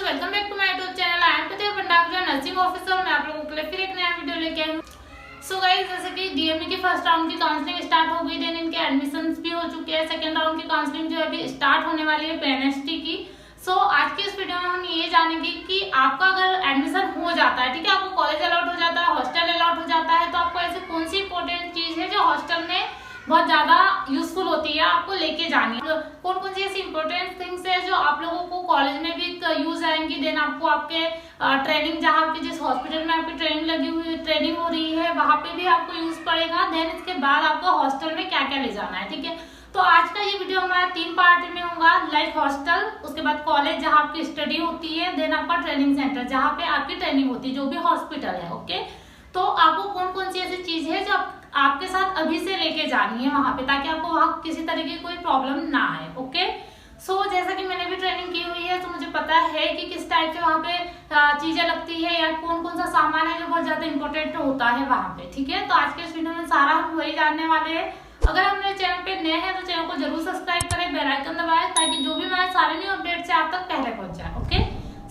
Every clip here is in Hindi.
Welcome back to my YouTube channel. I am Pratibha Pandab nursing officer. मैं आप लोगों के लिए फिर एक नया वीडियो लेके आई हूँ। सो गाइस, जैसे कि डीएमई की फर्स्ट राउंड की काउंसलिंग स्टार्ट हो गई, देन इनके एडमिशंस भी हो चुके हैं। सेकंड राउंड की काउंसलिंग जो है अभी स्टार्ट होने वाली है पीएनएसटी की। सो आज की इस वीडियो में हम ये जानेंगे कि आपका अगर एडमिशन हो जाता है, ठीक है, आपको कॉलेज अलॉट हो जाता है, हॉस्टल अलॉट हो जाता है, तो आपको ऐसी कौन सी इंपॉर्टेंट चीज है जो हॉस्टल में बहुत ज्यादा यूजफुल होती है, आपको लेके जानी है। कौन कौन सी ऐसी इंपॉर्टेंट थिंग्स है जो आप लोगों को कॉलेज में भी यूज आएंगी। देन आपको आपके ट्रेनिंग, जहाँ आपकी जिस हॉस्पिटल में आपकी ट्रेनिंग लगी हुई ट्रेनिंग हो रही है, वहां पे भी आपको यूज पड़ेगा। देन इसके बाद आपको हॉस्टल में क्या क्या ले जाना है, ठीक है। तो आज का ये वीडियो हमारा 3 पार्ट में होगा, लाइक हॉस्टल, उसके बाद कॉलेज जहाँ आपकी स्टडी होती है, देन आपका ट्रेनिंग सेंटर जहाँ पे आपकी ट्रेनिंग होती है, जो भी हॉस्पिटल है। ओके, तो आपको कौन कौन सी ऐसी चीज है जो आपके साथ अभी से लेके जानी है वहां पे, ताकि आपको वहां किसी तरीके की कोई प्रॉब्लम ना आए। ओके, सो जैसा कि मैंने भी ट्रेनिंग की हुई है, तो मुझे पता है कि किस टाइप से वहां पे चीजें लगती है या कौन कौन सा सामान है जो बहुत ज्यादा इंपॉर्टेंट होता है वहां पे, ठीक है। तो आज के इस वीडियो में सारा हम वही जानने वाले हैं। अगर आप मेरे चैनल पे नए हैं तो चैनल को जरूर सब्सक्राइब करें, बेल आइकन दबाएं, ताकि जो भी हमारे सारे न्यू अपडेट्स है आप तक पहले पहुंच जाए। ओके,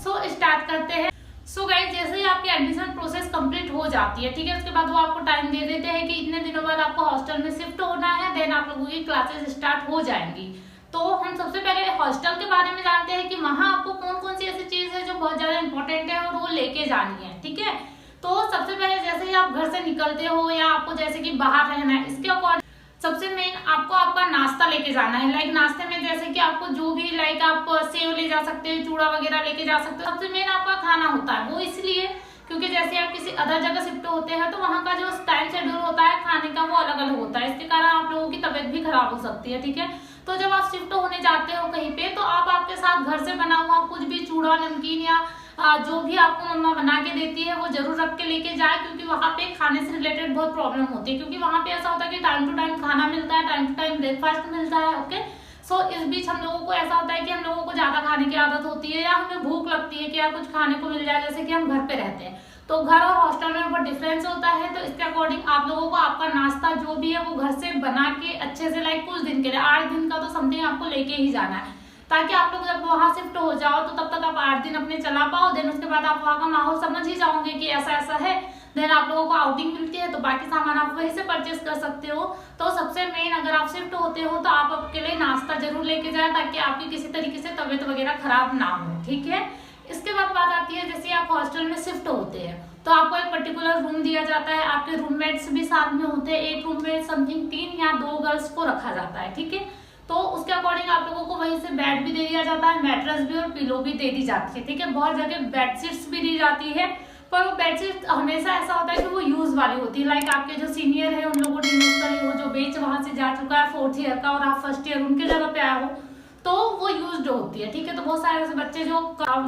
सो स्टार्ट करते हैं। सो गाइस, जैसे ही आपकी एडमिशन प्रोसेस कंप्लीट हो जाती है, ठीक है, उसके बाद वो आपको टाइम दे देते हैं कि इतने दिनों बाद आपको हॉस्टल में शिफ्ट होना है, देन आप लोगों की क्लासेस स्टार्ट हो जाएंगी। तो हम सबसे पहले हॉस्टल के बारे में जानते हैं कि वहां आपको कौन कौन सी ऐसी चीज है जो बहुत ज्यादा इंपॉर्टेंट है और वो लेके जानी है, ठीक है। तो सबसे पहले जैसे ही आप घर से निकलते हो या आपको जैसे कि बाहर रहना है, इसके अकॉर्डिंग सबसे मेन आपको आपका नाश्ता लेके जाना है। लाइक नाश्ते में जैसे कि आपको जो भी, लाइक आप सेव ले जा सकते हो, चूड़ा वगैरह लेके जा सकते हो। सबसे मेन आपका खाना होता है, वो इसलिए क्योंकि जैसे आप किसी अदर जगह शिफ्ट होते हैं तो वहां का जो टाइम शेड्यूल होता है खाने का वो अलग अलग होता है, इसके कारण आप लोगों की तबीयत भी खराब हो सकती है, ठीक है। तो जब आप शिफ्ट होने जाते हो कहीं पे, तो आप आपके साथ घर से बना हुआ कुछ भी चूड़ा, नमकीन या जो भी आपको मम्मा बना के देती है वो जरूर रख के लेके जाए, क्योंकि वहां पे खाने से रिलेटेड बहुत प्रॉब्लम होती है। क्योंकि वहां पे ऐसा होता है कि टाइम टू टाइम खाना मिलता है, टाइम टू टाइम ब्रेकफास्ट मिलता है। ओके, सो इस बीच हम लोगों को ऐसा होता है कि हम लोगों को ज्यादा खाने की आदत होती है या हमें भूख लगती है कि यार कुछ खाने को मिल जाए, जैसे कि हम घर पे रहते हैं। तो घर और हॉस्टल में बहुत डिफरेंस होता है। तो इसके अकॉर्डिंग आप लोगों को आपका नाश्ता जो भी है वो घर से बना के अच्छे से, लाइक कुछ दिन के लिए 8 दिन का तो समथिंग आपको लेके ही जाना है, ताकि आप लोग जब वहां शिफ्ट हो जाओ तो तब तक आप 8 दिन अपने चला पाओ। देन उसके बाद आप वहां का माहौल समझ ही जाओगे कि ऐसा ऐसा है। देन आप लोगों को आउटिंग मिलती है तो बाकी सामान आप वहीं से परचेस कर सकते हो। तो सबसे मेन, अगर आप शिफ्ट होते हो तो आप आपके लिए नाश्ता जरूर लेके जाए, ताकि आपकी किसी तरीके से तबीयत वगैरह खराब ना हो, ठीक है। इसके बाद बात आती है, जैसे आप हॉस्टल में शिफ्ट होते हैं तो आपको एक पर्टिकुलर रूम दिया जाता है, आपके रूममेट्स भी साथ में होते हैं। एक रूम में समथिंग 3 या 2 गर्ल्स को रखा जाता है, ठीक है। तो उसके अकॉर्डिंग आप लोगों को वहीं से बेड भी दे दिया जाता है, मैट्रेस भी और पिलो भी दे दी जाती है, ठीक है। बहुत जगह बेडशीट्स भी दी जाती है, पर वो बेडशीट हमेशा ऐसा होता है कि वो यूज वाली होती है। लाइक आपके जो सीनियर है उन लोगों ने यूज करी हो, जो बेच वहां से जा चुका है 4th ईयर का और आप 1st ईयर उनके जगह पे आए हो, तो वो यूज्ड होती है, ठीक है। तो बहुत सारे ऐसे बच्चे जो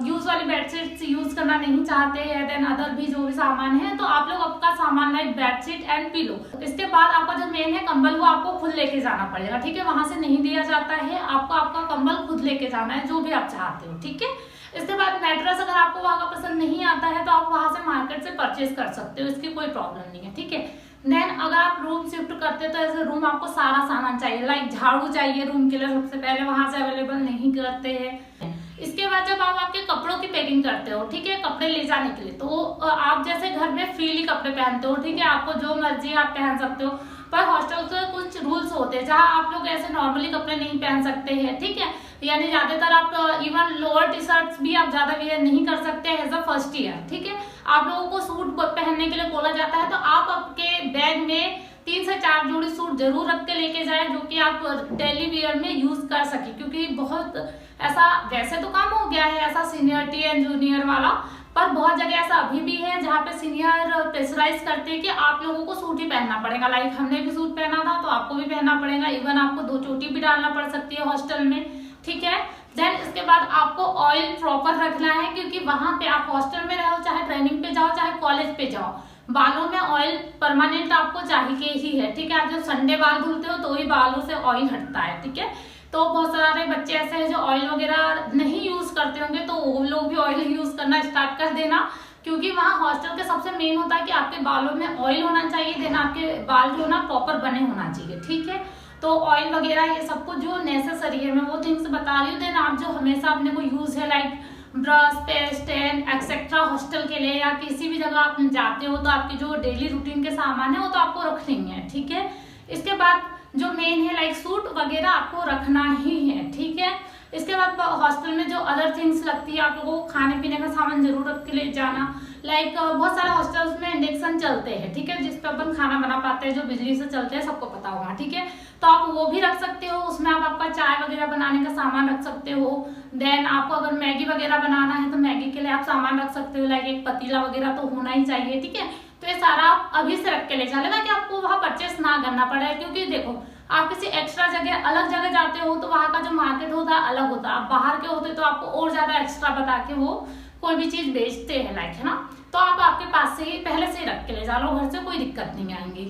यूज वाली बेडशीट यूज करना नहीं चाहते हैं, देन अदर भी जो भी सामान है, तो आप लोग आपका सामान लाइक बेडशीट एंड पिलो। इसके बाद आपका जो मेन है कंबल, वो आपको खुद लेके जाना पड़ेगा, ठीक है। वहां से नहीं दिया जाता है, आपको आपका कंबल खुद लेके जाना है, जो भी आप चाहते हो, ठीक है। इसके बाद मैट्रेस अगर आपको वहां का पसंद नहीं आता है तो आप वहां से मार्केट से परचेज कर सकते हो, इसकी कोई प्रॉब्लम नहीं है, ठीक है। देन अगर आप रूम शिफ्ट करते हो तो ऐसे रूम आपको सारा सामान चाहिए, लाइक झाड़ू चाहिए रूम के लिए, सबसे पहले वहां से अवेलेबल नहीं करते हैं। इसके बाद जब आप आपके कपड़ों की पैकिंग करते हो, ठीक है, कपड़े ले जाने के लिए, तो आप जैसे घर में फ्रीली कपड़े पहनते हो, ठीक है, आपको जो मर्जी आप पहन सकते हो। पर हॉस्टल के कुछ रूल्स होते हैं जहाँ आप लोग ऐसे नॉर्मली कपड़े नहीं पहन सकते हैं, ठीक है। यानी ज्यादातर आप इवन लोअर टी शर्ट्स भी आप ज्यादा वेयर नहीं कर सकते एज अ 1st ईयर, ठीक है। आप लोगों को सूट पहनने के लिए बोला जाता है, तो आप आपके बैग में 3 से 4 जोड़ी सूट जरूर रख के लेके जाए, जो कि आप डेली वेयर में यूज कर सके। क्योंकि बहुत ऐसा, वैसे तो काम हो गया है ऐसा सीनियरिटी एंड जूनियर वाला, पर बहुत जगह ऐसा अभी भी है जहाँ पे सीनियर प्रेशराइज करते हैं कि आप लोगों को सूट ही पहनना पड़ेगा। लाइक हमने भी सूट पहना था तो आपको भी पहनना पड़ेगा, इवन आपको 2 चोटी भी डालना पड़ सकती है हॉस्टल में, ठीक है। देन इसके बाद आपको ऑयल प्रॉपर रखना है, क्योंकि वहां पे आप हॉस्टल में रहो, चाहे ट्रेनिंग पे जाओ, चाहे कॉलेज पे जाओ, बालों में ऑयल परमानेंट आपको चाहिए ही है, ठीक है। आप जब संडे बाल धुलते हो तो ही बालों से ऑयल हटता है, ठीक है। तो बहुत सारे बच्चे ऐसे हैं जो ऑयल वगैरह नहीं यूज करते होंगे, तो वो लोग भी ऑयल यूज करना स्टार्ट कर देना, क्योंकि वहाँ हॉस्टल के सबसे मेन होता है कि आपके बालों में ऑयल होना चाहिए, देन आपके बाल जो ना प्रॉपर बने होना चाहिए, ठीक है। तो ऑयल वगैरह ये सब कुछ जो नेसेसरी है, मैं वो थिंग्स बता रही हूँ। देन आप जो हमेशा अपने को यूज है, like brush, paste and etcetera hostel के लिए या किसी भी जगह आप जाते हो तो आपकी जो डेली रूटीन के सामान है वो तो आपको रखने हैं, ठीक है। इसके बाद जो मेन है लाइक सूट वगैरह आपको रखना ही है, ठीक है। इसके बाद हॉस्टल में जो अदर थिंग्स लगती है, आप लोगों को खाने पीने का सामान जरूर रख के ले जाना। लाइक बहुत सारे हॉस्टल्स में इंडक्शन चलते हैं, ठीक है, जिस पे अपन खाना बना पाते हैं, जो बिजली से चलते हैं, सबको पता होगा, ठीक है। तो आप वो भी रख सकते हो, उसमें आप आपका चाय वगैरह बनाने का सामान रख सकते हो। देन आपको अगर मैगी वगैरह बनाना है तो मैगी के लिए आप सामान रख सकते हो, लाइक एक पतीला वगैरह तो होना ही चाहिए, ठीक है। तो ये सारा आप अभी से रख के ले जा लेना कि आपको वहाँ परचेस ना करना पड़े, क्योंकि देखो आप किसी एक्स्ट्रा जगह अलग जगह जाते हो तो वहाँ का जो मार्केट होता है अलग होता है। आप बाहर के होते तो आपको और ज्यादा एक्स्ट्रा बता के वो कोई भी चीज बेचते हैं, लाइक, है ना। तो आप आपके पास से ही पहले से ही रख के ले जा लो, घर से कोई दिक्कत नहीं आएंगी।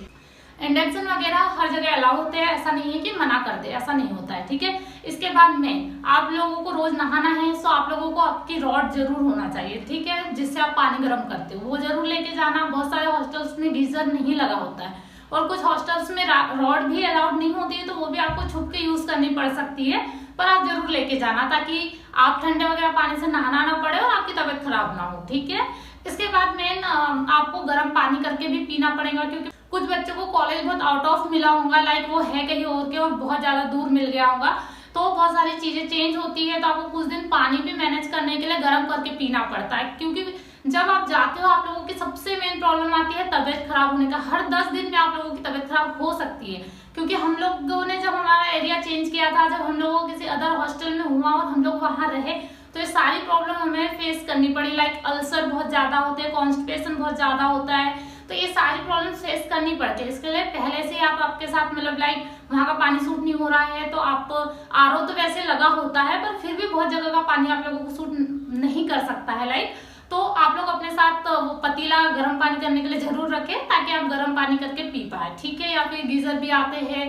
इंडक्शन वगैरह हर जगह अलाउ होते हैं, ऐसा नहीं है कि मना कर दे, ऐसा नहीं होता है, ठीक है। इसके बाद में आप लोगों को रोज नहाना है, सो आप लोगों को आपकी रॉड जरूर होना चाहिए, ठीक है, जिससे आप पानी गर्म करते हो, वो जरूर लेके जाना। बहुत सारे हॉस्टल्स में गीजर नहीं लगा होता है और कुछ हॉस्टल्स में रॉड भी अलाउड नहीं होती है, तो वो भी आपको छुप के यूज करनी पड़ सकती है, पर आप जरूर लेके जाना ताकि आप ठंडे वगैरह पानी से नहाना ना पड़े और आपकी तबीयत खराब ना हो, ठीक है। इसके बाद मेन आपको गर्म पानी करके भी पीना पड़ेगा, क्योंकि कुछ बच्चों को कॉलेज बहुत आउट ऑफ मिला होगा, लाइक वो है कहीं और के और बहुत ज्यादा दूर मिल गया होगा, तो बहुत सारी चीजें चेंज होती है, तो आपको कुछ दिन पानी भी मैनेज करने के लिए गर्म करके पीना पड़ता है। क्योंकि जब आप जाते हो आप लोगों की सबसे मेन प्रॉब्लम आती है तबीयत खराब होने का। हर 10 दिन में आप लोगों की तबीयत खराब हो सकती है, क्योंकि हम लोगों ने जब हमारा एरिया चेंज किया था, जब हम लोगों किसी अदर हॉस्टल में हुआ और हम लोग वहां रहे, तो ये सारी प्रॉब्लम हमें फेस करनी पड़ी। लाइक अल्सर बहुत ज्यादा होते हैं, कॉन्स्टिपेशन बहुत ज्यादा होता है, तो ये सारी प्रॉब्लम फेस करनी पड़ती है। इसके लिए पहले से आप आपके साथ मतलब लाइक वहां का पानी सूट नहीं हो रहा है तो आप आरओ तो वैसे लगा होता है, पर फिर भी बहुत जगह का पानी आप लोगों को सूट नहीं कर सकता है, लाइक, तो आप लोग अपने साथ वो पतीला गर्म पानी करने के लिए जरूर रखें ताकि आप गर्म पानी करके पी पाए, ठीक है। या फिर गीजर भी आते हैं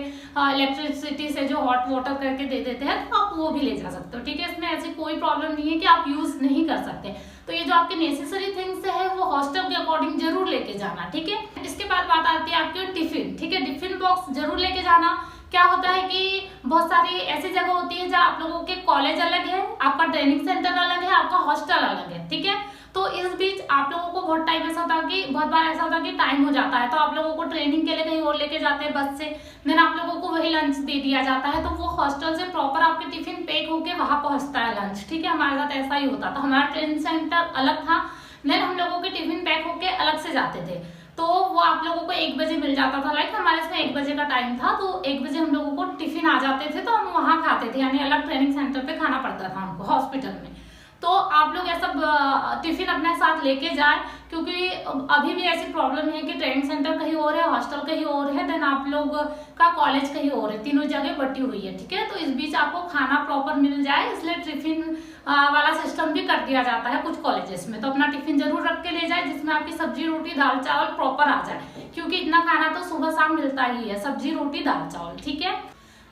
इलेक्ट्रिसिटी से जो हॉट वाटर करके दे देते हैं, तो आप वो भी ले जा सकते हो, ठीक है। इसमें ऐसी कोई प्रॉब्लम नहीं है कि आप यूज नहीं कर सकते। तो ये जो आपके नेसेसरी थिंग्स है वो हॉस्टल के अकॉर्डिंग जरूर लेके जाना, ठीक है। इसके बाद बात आती है आपके टिफिन, ठीक है। टिफिन बॉक्स जरूर लेके जाना। क्या होता है कि बहुत सारी ऐसी जगह होती है जहाँ आप लोगों के कॉलेज अलग है, आपका ट्रेनिंग सेंटर अलग है, आपका हॉस्टल अलग है, ठीक है। तो इस बीच आप लोगों को बहुत टाइम ऐसा होता है कि बहुत बार ऐसा होता है कि टाइम हो जाता है, तो आप लोगों को ट्रेनिंग के लिए कहीं और लेके जाते हैं बस से, देन आप लोगों को वही लंच दे दिया जाता है, तो वो हॉस्टल से प्रॉपर आपके टिफिन पैक होके वहां पहुंचता है लंच, ठीक है। हमारे साथ ऐसा ही होता था, हमारा ट्रेनिंग सेंटर अलग था, देन हम लोगों के टिफिन पैक होके अलग से जाते थे, तो वो आप लोगों को 1 बजे मिल जाता था। लाइक हमारे इसमें 1 बजे का टाइम था, तो 1 बजे हम लोगों को टिफिन आ जाते थे, तो हम वहां खाते थे, यानी अलग ट्रेनिंग सेंटर पे खाना पड़ता था हमको हॉस्पिटल में। तो आप लोग ऐसा टिफिन अपने साथ लेके जाए, क्योंकि अभी भी ऐसी प्रॉब्लम है कि ट्रेनिंग सेंटर कहीं और है, हॉस्टल कहीं और है, देन आप लोग का कॉलेज कहीं और है, तीनों जगह बटी हुई है, ठीक है। तो इस बीच आपको खाना प्रॉपर मिल जाए, इसलिए टिफिन वाला सिस्टम भी कर दिया जाता है कुछ कॉलेजेस में। तो अपना टिफिन जरूर रख के ले जाए जिसमें आपकी सब्जी रोटी दाल चावल प्रॉपर आ जाए, क्योंकि इतना खाना तो सुबह शाम मिलता ही है, सब्जी रोटी दाल चावल, ठीक है।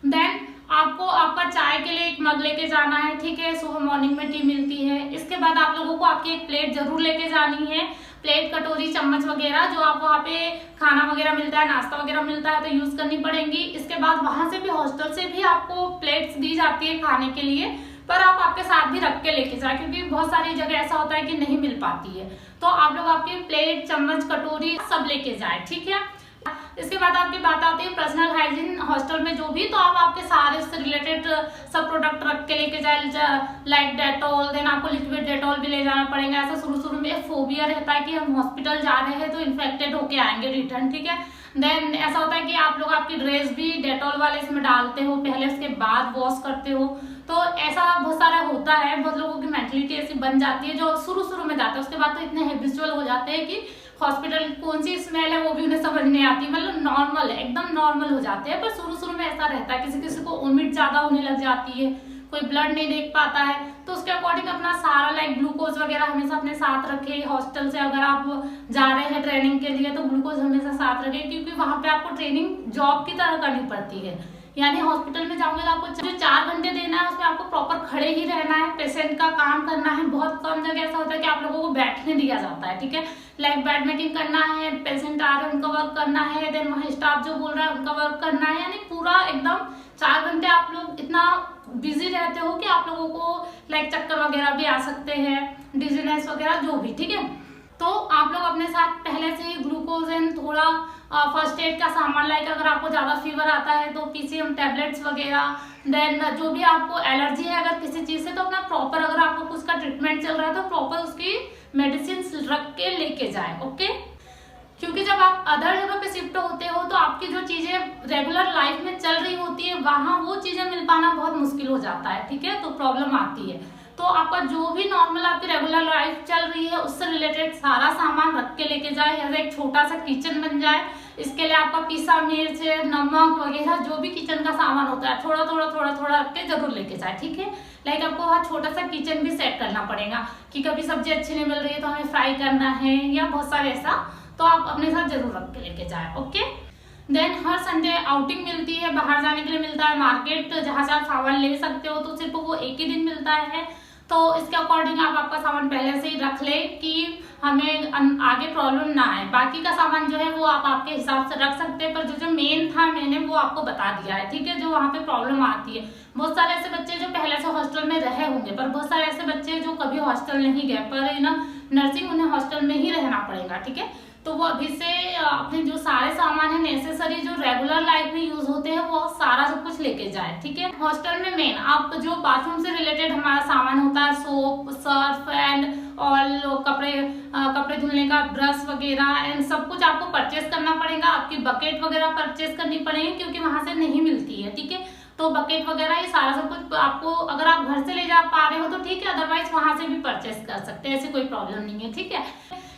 देन आपको आपका चाय के लिए एक मग लेके जाना है, ठीक है, सुबह मॉर्निंग में टी मिलती है। इसके बाद आप लोगों को आपकी एक प्लेट जरूर लेके जानी है, प्लेट कटोरी चम्मच वगैरह जो आप वहाँ पे खाना वगैरह मिलता है, नाश्ता वगैरह मिलता है, तो यूज करनी पड़ेंगी। इसके बाद वहां से भी हॉस्टल से भी आपको प्लेट्स दी जाती है खाने के लिए, पर आप आपके साथ भी रख के लेके जाए, क्योंकि बहुत सारी जगह ऐसा होता है कि नहीं मिल पाती है, तो आप लोग आपकी प्लेट चम्मच कटोरी सब लेके जाए, ठीक है। इसके बाद आपकी बात आती है पर्सनल हाइजीन हॉस्टल में जो भी, तो आप आपके सारे इससे रिलेटेड सब प्रोडक्ट रख के लेके जाए, लाइक डेटॉल, देन आपको लिक्विड डेटॉल भी ले जाना पड़ेगा। ऐसा शुरू में फोबिया रहता है कि हम हॉस्पिटल जा रहे हैं तो इन्फेक्टेड होके आएंगे रिटर्न, ठीक है। देन ऐसा होता है कि आप लोग आपकी ड्रेस भी डेटॉल वाले इसमें डालते हो पहले, उसके बाद वॉश करते हो, तो ऐसा बहुत सारा होता है। बहुत लोगों की मेंटलिटी ऐसी बन जाती है जो शुरू में जाता है, उसके बाद तो इतने हैबिचुअल हो जाते हैं कि हॉस्पिटल कौन सी स्मेल है वो भी उन्हें समझ नहीं आती, मतलब नॉर्मल है, एकदम नॉर्मल हो जाते हैं। पर शुरू में ऐसा रहता है, किसी किसी को वोमिट ज्यादा होने लग जाती है, कोई ब्लड नहीं देख पाता है, तो उसके अकॉर्डिंग अपना सारा लाइक ग्लूकोज वगैरह हमेशा अपने साथ रखे। हॉस्टल से अगर आप जा रहे हैं ट्रेनिंग के लिए तो ग्लूकोज हमेशा साथ रखे, क्योंकि वहां पे आपको ट्रेनिंग जॉब की तरह करनी पड़ती है। यानी हॉस्पिटल में जाओगे तो आपको जो 4 घंटे देना है उसमें आपको प्रॉपर खड़े ही रहना है, पेशेंट का काम करना है। बहुत कम जगह ऐसा होता है कि आप लोगों को बैठने दिया जाता है, ठीक है, लाइक बेड मीटिंग करना है, पेशेंट आ रहे हैं उनका वर्क करना है, देन वहाँ स्टाफ जो बोल रहा है उनका वर्क करना है, यानी पूरा एकदम 4 घंटे आप लोग इतना बिजी रहते हो कि आप लोगों को लाइक चक्कर वगैरह भी आ सकते हैं, डिजीनेस वगैरह जो भी, ठीक है। तो आप लोग अपने साथ पहले से ही ग्लूकोज एंड थोड़ा फर्स्ट एड का सामान, लाइक अगर आपको ज़्यादा फीवर आता है तो पीसीएम टैबलेट्स वगैरह, देन जो भी आपको एलर्जी है अगर किसी चीज़ से, तो अपना प्रॉपर, अगर आपको कुछ का ट्रीटमेंट चल रहा है तो प्रॉपर उसकी मेडिसिन रख के लेके जाए, ओके। क्योंकि जब आप अदर जगह पे शिफ्ट होते हो तो आपकी जो चीज़ें रेगुलर लाइफ में चल रही होती है वहाँ वो चीज़ें मिल पाना बहुत मुश्किल हो जाता है, ठीक है, तो प्रॉब्लम आती है। तो आपका जो भी नॉर्मल आपकी रेगुलर लाइफ चल रही है उससे रिलेटेड सारा सामान रख के लेके जाए, जैसे एक छोटा सा किचन बन जाए। इसके लिए आपका पिसा मिर्च, नमक वगैरह जो भी किचन का सामान होता है थोड़ा थोड़ा रख के जरूर लेके जाए, ठीक है। लाइक आपको वहाँ छोटा सा किचन भी सेट करना पड़ेगा कि कभी सब्जी अच्छी नहीं मिल रही है तो हमें फ्राई करना है या बहुत सारे ऐसा, तो आप अपने साथ जरूर रख के लेके जाए, ओके। देन हर संडे आउटिंग मिलती है, बाहर जाने के लिए मिलता है मार्केट, जहाँ से आप सामान ले सकते हो, तो सिर्फ वो एक ही दिन मिलता है। तो इसके अकॉर्डिंग आप आपका सामान पहले से ही रख ले कि हमें आगे प्रॉब्लम ना आए। बाकी का सामान जो है वो आप आपके हिसाब से रख सकते हैं, पर जो मेन था मैंने वो आपको बता दिया है, ठीक है, जो वहाँ पे प्रॉब्लम आती है। बहुत सारे ऐसे बच्चे जो पहले से हॉस्टल में रहे होंगे, पर बहुत सारे ऐसे बच्चे जो कभी हॉस्टल नहीं गए, पर ना नर्सिंग उन्हें हॉस्टल में ही रहना पड़ेगा, ठीक है। तो वो अभी से अपने जो सारे सामान है नेसेसरी जो रेगुलर लाइफ में यूज होते हैं वो सारा सब कुछ लेके जाए, ठीक है। हॉस्टल में मेन आप जो बाथरूम से रिलेटेड हमारा सामान होता है, सोप, सर्फ एंड ऑल, कपड़े धुलने का ब्रश वगैरह एंड सब कुछ आपको परचेस करना पड़ेगा। आपकी बकेट वगैरह परचेस करनी पड़ेगी क्योंकि वहां से नहीं मिलती है, ठीक है। तो बकेट वगैरह ये सारा सब कुछ आपको, अगर आप घर से ले जा पा रहे हो तो ठीक है, अदरवाइज वहां से भी परचेस कर सकते हैं, ऐसी कोई प्रॉब्लम नहीं है, ठीक है।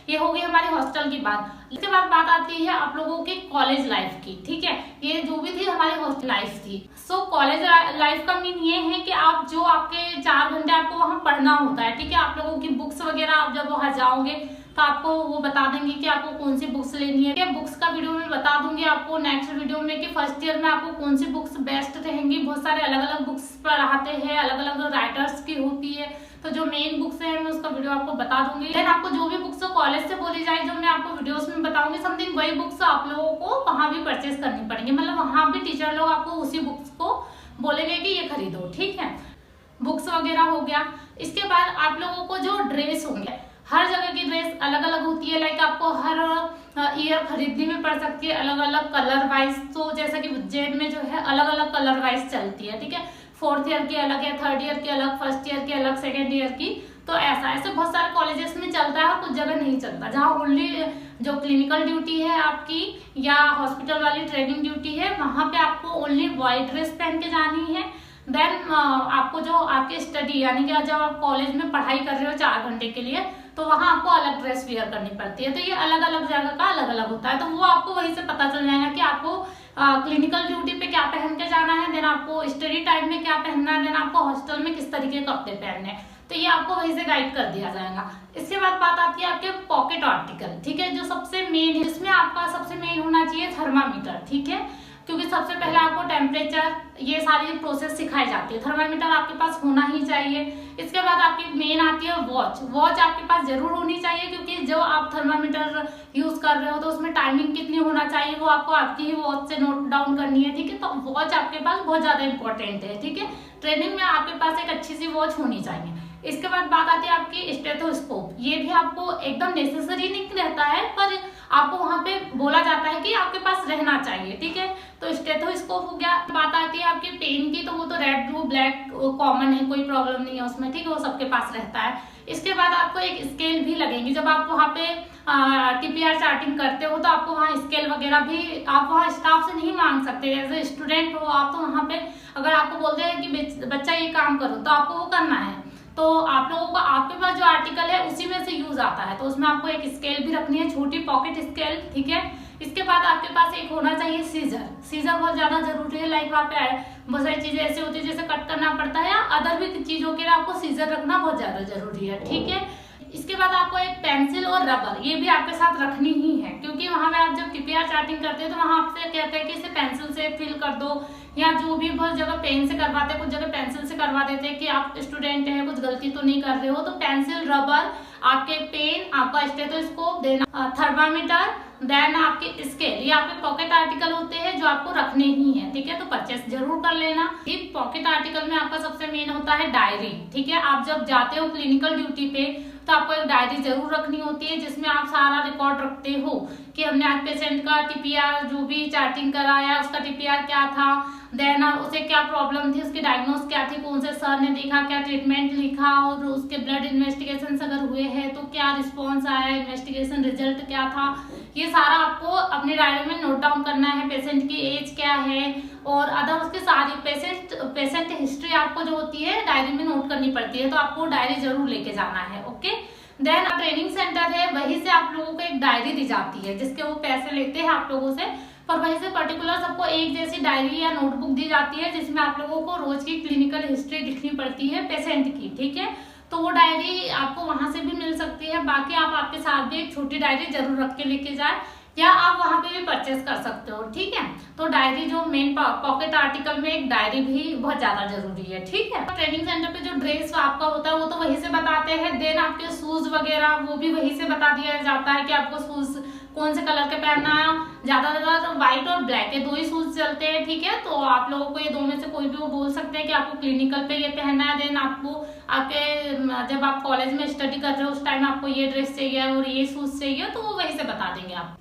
ये हो गई हमारी हॉस्टल की बात। इसके बाद बात आती है आप लोगों की कॉलेज लाइफ की, ठीक है। ये जो भी थी हमारी हॉस्टल लाइफ थी। सो कॉलेज लाइफ का मीन ये है कि आप जो आपके 4 घंटे आपको वहाँ पढ़ना होता है, ठीक है। आप लोगों की बुक्स वगैरह आप जब वहाँ जाओगे तो आपको वो बता देंगे कि आपको कौन सी बुक्स लेनी है। बुक्स का वीडियो में बता दूंगी आपको नेक्स्ट वीडियो में कि फर्स्ट ईयर में आपको कौन सी बुक्स बेस्ट रहेंगी। बहुत सारे अलग अलग बुक्स पढ़ाते हैं, अलग अलग राइटर्स की होती है, तो जो मेन बुक्स है मैं उसका वीडियो आपको बता दूंगी। देन आपको जो भी बुक्स कॉलेज से बोली जाए जो मैं आपको वीडियोस में बताऊंगी समथिंग, वही बुक्स आप लोगों को वहां भी परचेस करनी पड़ेंगी। मतलब वहां भी टीचर लोग आपको उसी बुक्स को बोलेंगे कि ये खरीदो, ठीक है। बुक्स वगैरह हो गया। इसके बाद आप लोगों को जो ड्रेस होंगे, हर जगह की ड्रेस अलग अलग होती है। लाइक आपको हर ईयर खरीदनी में पड़ सकती है अलग अलग कलर वाइज। तो जैसा कि जेड में जो है अलग अलग कलर वाइज चलती है, ठीक है। 4th ईयर की अलग है, 3rd ईयर की अलग, 1st ईयर की अलग, 2nd ईयर की। तो ऐसे बहुत सारे कॉलेजेस में चलता है और कुछ जगह नहीं चलता। जहाँ ओनली जो क्लिनिकल ड्यूटी है आपकी या हॉस्पिटल वाली ट्रेनिंग ड्यूटी है वहाँ पे आपको ओनली वाइट ड्रेस पहन के जानी है। देन आपको जो आपकी स्टडी यानी कि जब आप कॉलेज में पढ़ाई कर रहे हो 4 घंटे के लिए तो वहाँ आपको अलग ड्रेस वेयर करनी पड़ती है। तो ये अलग अलग जगह का अलग अलग होता है, तो वो आपको वहीं से पता चल जाएगा कि आपको क्लिनिकल ड्यूटी पे क्या पहन के जाना है, देन आपको स्टडी टाइम में क्या पहनना है, देन आपको हॉस्टल में किस तरीके के कपड़े पहनने हैं। तो ये आपको वहीं से गाइड कर दिया जाएगा। इसके बाद बात आती है आपके पॉकेट आर्टिकल, ठीक है, जो सबसे मेन है। इसमें आपका सबसे मेन होना चाहिए थर्मामीटर, ठीक है, क्योंकि सबसे पहले आपको टेम्परेचर ये सारी प्रोसेस सिखाई जाती है। थर्मामीटर आपके पास होना ही चाहिए। इसके बाद आपकी मेन आती है वॉच आपके पास जरूर होनी चाहिए, क्योंकि जो आप थर्मामीटर यूज कर रहे हो तो उसमें टाइमिंग कितनी होना चाहिए वो आपको आपकी ही वॉच से नोट डाउन करनी है, ठीक है। तो वॉच आपके पास बहुत ज्यादा इंपॉर्टेंट है, ठीक है। ट्रेनिंग में आपके पास एक अच्छी सी वॉच होनी चाहिए। इसके बाद बात आती है आपकी स्टेथोस्कोप। ये भी आपको एकदम नेसेसरी नहीं रहता है, पर आपको वहां पे बोला जाता है कि आपके पास रहना चाहिए, ठीक है। तो स्टेथोस्कोप हो गया। बात आती है आपकी पेन की, तो वो तो रेड, ब्लू, ब्लैक कॉमन है, कोई प्रॉब्लम नहीं है उसमें, ठीक है, वो सबके पास रहता है। इसके बाद आपको एक स्केल भी लगेगी। जब आप वहाँ पे TPR चार्टिंग करते हो तो आपको वहाँ स्केल वगैरह भी आप वहाँ स्टाफ से नहीं मांग सकते। एज ए स्टूडेंट हो आप, तो वहाँ पे अगर आपको बोलते हैं कि बच्चा ये काम करो तो आपको वो करना है। तो आप लोगों को आपके पास जो आर्टिकल है उसी में से यूज आता है, तो उसमें आपको एक स्केल भी रखनी है, छोटी पॉकेट स्केल, ठीक है। इसके बाद आपके पास एक होना चाहिए सीजर बहुत ज्यादा जरूरी है। लाइक वहाँ पे बहुत सारी चीजें ऐसी होती है जैसे कट करना पड़ता है या अदर भी चीजों के लिए आपको सीजर रखना बहुत ज्यादा जरूरी है, ठीक है। इसके बाद आपको एक पेंसिल और रबर ये भी आपके साथ रखनी ही है, क्योंकि वहां पे आप जब TPR चार्टिंग करते हैं तो वहां आपसे कहते हैं कि इसे पेंसिल से फिल कर दो, या जो भी बहुत जगह पेन से करवाते हैं, कुछ जगह पेंसिल से करवा देते हैं कि आप स्टूडेंट हैं कुछ गलती तो नहीं कर रहे हो। तो पेंसिल, रबर, आपके पेन, आपका स्टेथोस्कोप, देना थर्मामीटर देन आपके स्केल, ये आपके पॉकेट आर्टिकल होते हैं जो आपको रखने ही है, ठीक है, तो परचेस जरूर कर लेना। ये पॉकेट आर्टिकल में आपका सबसे मेन होता है डायरी, ठीक है। आप जब जाते हो क्लिनिकल ड्यूटी पे तो आपको एक डायरी जरूर रखनी होती है जिसमें आप सारा रिकॉर्ड रखते हो कि हमने आज पेशेंट का टीपीआर जो भी चार्टिंग कराया उसका टीपीआर क्या था, देन उसे क्या प्रॉब्लम थी, उसकी डायग्नोस क्या थी, कौन से सर ने देखा, क्या ट्रीटमेंट लिखा, और उसके ब्लड इन्वेस्टिगेशन अगर हुए हैं तो क्या रिस्पॉन्स आया, इन्वेस्टिगेशन रिजल्ट क्या था, ये सारा आपको अपनी डायरी में नोट डाउन करना है। पेशेंट की एज क्या है और अदर उसकी सारी पेशेंट हिस्ट्री आपको जो होती है डायरी में नोट करनी पड़ती है, तो आपको डायरी जरूर लेके जाना है, ओके। देन ट्रेनिंग सेंटर है, वहीं से आप लोगों को एक डायरी दी जाती है जिसके वो पैसे लेते हैं आप लोगों से, पर वहीं से पर्टिकुलर सबको एक जैसी डायरी या नोटबुक दी जाती है जिसमें आप लोगों को रोज की क्लिनिकल हिस्ट्री लिखनी पड़ती है पेशेंट की, ठीक है। तो वो डायरी आपको वहां से भी मिल सकती है। बाकी आप आपके साथ भी एक छोटी डायरी जरूर रख के लेके जाए, या आप वहां पे भी परचेस कर सकते हो, ठीक है। तो डायरी जो मेन पॉकेट आर्टिकल में एक डायरी भी बहुत ज्यादा जरूरी है, ठीक है। ट्रेनिंग सेंटर पे जो ड्रेस आपका होता है वो तो वहीं से बताते हैं। देन आपके शूज वगैरह वो भी वहीं से बता दिया जाता है कि आपको शूज कौन से कलर के पहनना है। ज्यादातर व्हाइट और ब्लैक ये दो ही शूज चलते हैं, ठीक है। तो आप लोगों को ये दो में से कोई भी वो बोल सकते हैं कि आपको क्लिनिकल पे ये पहनना है। देन आपको आपके जब आप कॉलेज में स्टडी कर रहे हो उस टाइम आपको ये ड्रेस चाहिए और ये शूज चाहिए, तो वो वहीं से बता देंगे आप।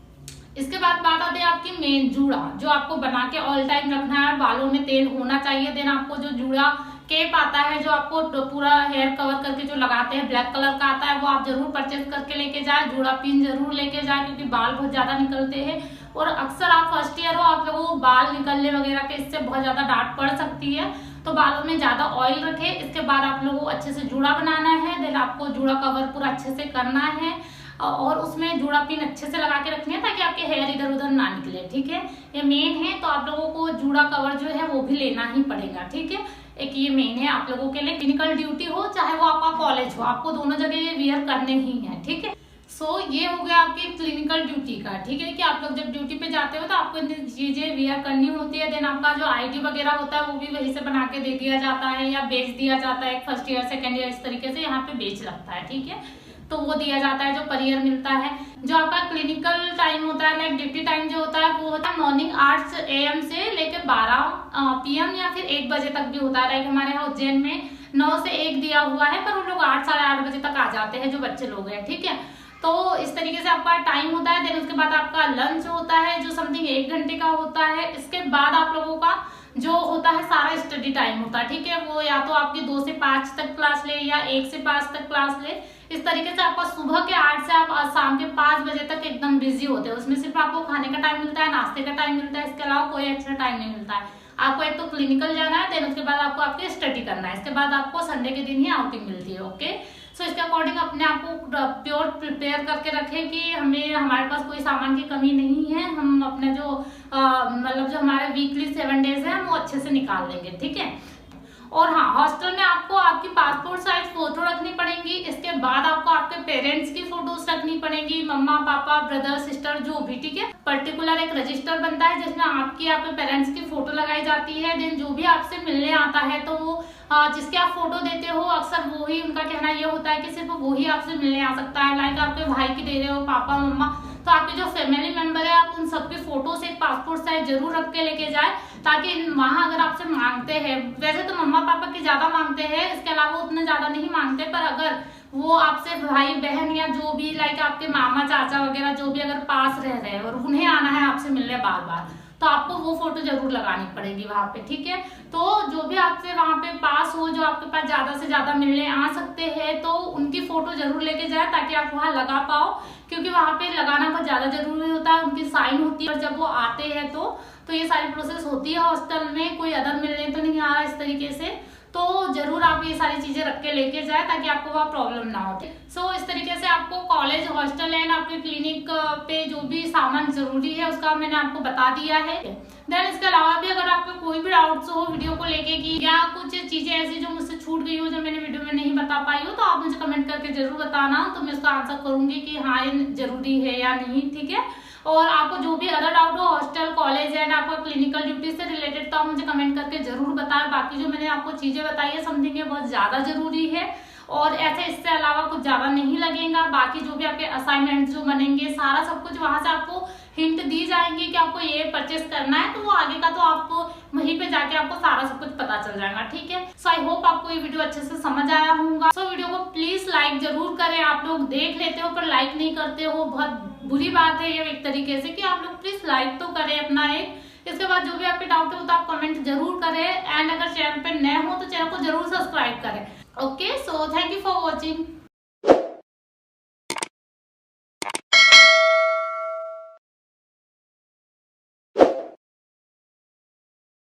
इसके बाद बात आती है आपकी मेन जूड़ा, जो आपको बना के ऑल टाइम रखना है। बालों में तेल होना चाहिए। देन आपको जो जूड़ा केप आता है जो आपको पूरा हेयर कवर करके जो लगाते हैं, ब्लैक कलर का आता है, वो आप जरूर परचेज करके लेके जाए। जूड़ा पिन जरूर लेके जाए क्योंकि बाल बहुत ज्यादा निकलते हैं और अक्सर आप फर्स्ट ईयर हो, आप लोगों को बाल निकलने वगैरह के इससे बहुत ज्यादा डांट पड़ सकती है, तो बालों में ज्यादा ऑयल रखे। इसके बाद आप लोगों को अच्छे से जूड़ा बनाना है। देन आपको जूड़ा कवर पूरा अच्छे से करना है और उसमें जूड़ा पिन अच्छे से लगा के रखनी है ताकि आपके हेयर इधर उधर ना निकले, ठीक है। ये मेन है, तो आप लोगों को जूड़ा कवर जो है वो भी लेना ही पड़ेगा, ठीक है। एक ये मेन है आप लोगों के लिए। क्लिनिकल ड्यूटी हो चाहे वो आपका कॉलेज हो, आपको दोनों जगह ये वियर करने ही है, ठीक है। सो ये हो गया आपकी क्लिनिकल ड्यूटी का, ठीक है, कि आप लोग जब ड्यूटी पे जाते हो तो आपको इन चीजें वियर करनी होती है। देन आपका जो आईडी वगैरह होता है वो भी वहीं से बना के दे दिया जाता है या बेच दिया जाता है। फर्स्ट ईयर सेकेंड ईयर इस तरीके से यहाँ पे बेच लगता है, ठीक है, तो वो दिया जाता है जो पर ईयर मिलता है। जो आपका क्लिनिकल टाइम होता है लाइक ड्यूटी टाइम जो होता है वो होता है मॉर्निंग 8 AM से लेकर 12 PM या फिर 1 बजे तक भी होता है। लाइक हमारे यहाँ उज्जैन में 9 से 1 दिया हुआ है, पर वो लोग 8 साढ़े 8 बजे तक आ जाते हैं जो बच्चे लोग हैं, ठीक है। तो इस तरीके से आपका टाइम होता है। देन उसके बाद आपका लंच होता है जो समथिंग 1 घंटे का होता है। इसके बाद आप लोगों का जो होता है सारा स्टडी टाइम होता है, ठीक है। वो या तो आपकी 2 से 5 तक क्लास ले या 1 से 5 तक क्लास ले। इस तरीके से आपका सुबह के 8 से आप शाम के 5 बजे तक एकदम बिजी होते हैं। उसमें सिर्फ आपको खाने का टाइम मिलता है, नाश्ते का टाइम मिलता है, इसके अलावा कोई एक्स्ट्रा टाइम नहीं मिलता है। आपको एक तो क्लिनिकल जाना है, देन उसके बाद आपको आपकी स्टडी करना है, इसके बाद आपको संडे के दिन ही आउटिंग मिलती है, ओके। सो इसके अकॉर्डिंग अपने आप को प्योर प्रिपेयर करके रखें कि हमें हमारे पास कोई सामान की कमी नहीं है। हम अपने जो मतलब जो हमारे वीकली 7 डेज है वो अच्छे से निकाल लेंगे, ठीक है। और हाँ, हॉस्टल में आपको आपकी पासपोर्ट साइज फोटो रखनी पड़ेगी। इसके बाद आपको आपके पेरेंट्स की फोटोज रखनी पड़ेगी, मम्मा पापा ब्रदर सिस्टर जो भी, ठीक है। पर्टिकुलर एक रजिस्टर बनता है जिसमें आपकी आपके पेरेंट्स की फोटो लगाई जाती है। देन जो भी आपसे मिलने आता है तो वो जिसके आप फोटो देते हो अक्सर वो ही, उनका कहना ये होता है कि सिर्फ वो ही आपसे मिलने आ सकता है। लाइक आपके भाई की दे रहे हो, पापा मम्मा, तो आपके जो फैमिली मेंबर है आप उन सबके फोटो से पासपोर्ट साइज जरूर रख के लेके जाए, ताकि वहां अगर आपसे मांगते हैं, वैसे तो मम्मा पापा की ज्यादा मांगते हैं, इसके अलावा उतने ज्यादा नहीं मांगते, पर अगर वो आपसे भाई बहन या जो भी लाइक आपके मामा चाचा वगैरह जो भी अगर पास रह रहे हैं और उन्हें आना है आपसे मिलने बार बार, तो आपको वो फोटो जरूर लगानी पड़ेगी वहां पे, ठीक है। तो जो भी आपसे वहां पे पास हो, जो आपके पास ज्यादा से ज्यादा मिलने आ सकते हैं, तो उनकी फोटो जरूर लेके जाए ताकि आप वहां लगा पाओ, क्योंकि वहां पे लगाना बहुत ज्यादा जरूरी होता है। उनकी साइन होती है और जब वो आते हैं तो ये सारी प्रोसेस होती है हॉस्टल में। कोई अदर मिलने तो नहीं आ रहा इस तरीके से, तो जरूर आप ये सारी चीजें रख के लेके जाए ताकि आपको वहाँ प्रॉब्लम ना हो। सो इस तरीके से आपको कॉलेज हॉस्टल एंड आपके क्लिनिक पे जो भी सामान जरूरी है उसका मैंने आपको बता दिया है। देन इसके अलावा भी अगर आपको कोई भी डाउट्स हो वीडियो को लेके कि या कुछ चीजें ऐसी जो मुझसे छूट गई हो जो मैंने वीडियो में नहीं बता पाई हो, तो आप मुझे कमेंट करके जरूर बताना, तो मैं उसका आंसर करूंगी कि हाँ ये जरूरी है या नहीं, ठीक है। और आपको जो भी अदर डाउट हो हॉस्टल कॉलेज एंड आपका क्लिनिकल ड्यूटी से रिलेटेड, तो आप मुझे कमेंट करके जरूर बताएं। बाकी जो मैंने आपको चीजें बताई है समथिंग ये बहुत ज्यादा जरूरी है और ऐसे इससे अलावा कुछ ज्यादा नहीं लगेगा। बाकी जो भी आपके असाइनमेंट जो बनेंगे सारा सब कुछ वहां से आपको हिंट दी जाएंगी कि आपको ये परचेस करना है, तो वो आगे का तो आपको वहीं पे जाके आपको सारा सब कुछ पता चल जाएगा, ठीक है। सो आई होप आपको ये वीडियो अच्छे से समझ आया होगा। सो वीडियो को प्लीज लाइक जरूर करें। आप लोग देख लेते हो पर लाइक नहीं करते हो, बहुत बुरी बात है ये एक तरीके से, कि आप लोग प्लीज लाइक तो करें अपना एक। इसके बाद जो भी आपके डाउट है वो तो आप कमेंट जरूर करें, एंड अगर चैनल पे नए हो तो चैनल को जरूर सब्सक्राइब करें। Okay, so thank you for watching.